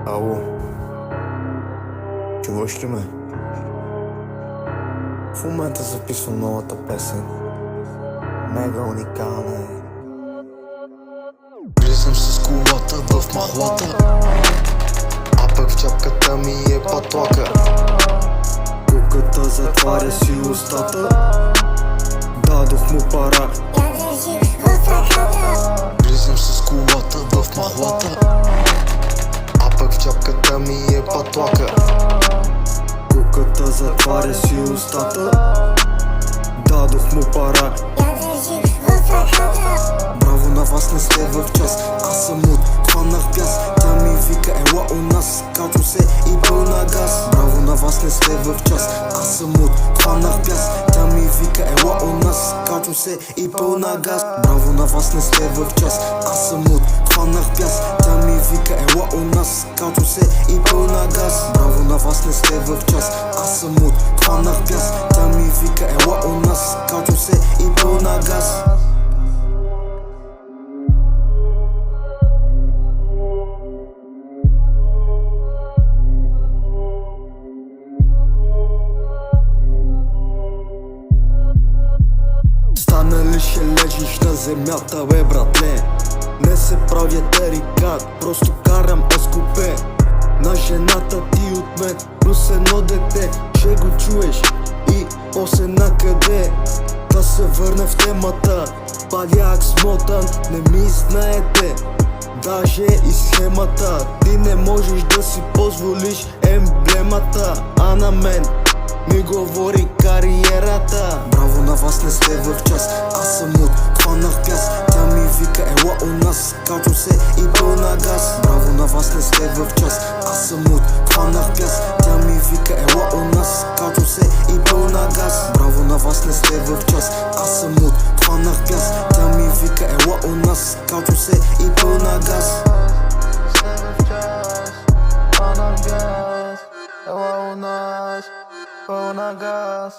Ало, чуваш ли ме? В момента записвам новата песен. Мега уникална е. Влизам с колата в махлата, а пък в чапката ми е патлака. Куката затваря си устата, дадох му пара. Влизам с колата в махлата, а пък в чапката ми е патлака. Куката затваря си устата, дадох му пара. Браво на вас, не сте в час, аз съм луд, хванах пяс. Тя ми вика, ела у нас, качвам се и пълна газ. Браво на вас, не сте в час, аз съм луд, хванах пяс. Тя ми вика, ела у нас, качвам се и пълна газ. Браво на вас, не сте в час, аз съм луд, хванах пяс. Тя ми вика, ела у нас, качвам се и пълна газ. Браво на вас, не сте в час, аз съм луд, хванах пяс. Тя ми вика, ела у нас, качвам се и пълна газ. Нали ще лежиш на земята, бе братле? Не се правя тарикат, просто карам ескопе. На жената ти от мен плюс едно дете. Ще го чуеш и после накъде да се върне в темата. Паляк смотан, не ми знаете даже и схемата. Ти не можеш да си позволиш емблемата, а на мен ми говори кариерата. Браво на вас, не сте в час, аз съм луд, хванах пяс. Тя ми вика, ела у нас, качвам се и пълна газ. Браво на вас, не сте в час, аз съм луд, хванах пяс. Тя ми вика, ела у нас, качвам се и пълна газ. Браво на вас, не сте в час, аз съм луд, хванах пяс. Тя ми вика, ела у нас, качвам се и пълна газ. Ела у нас, пълна газ.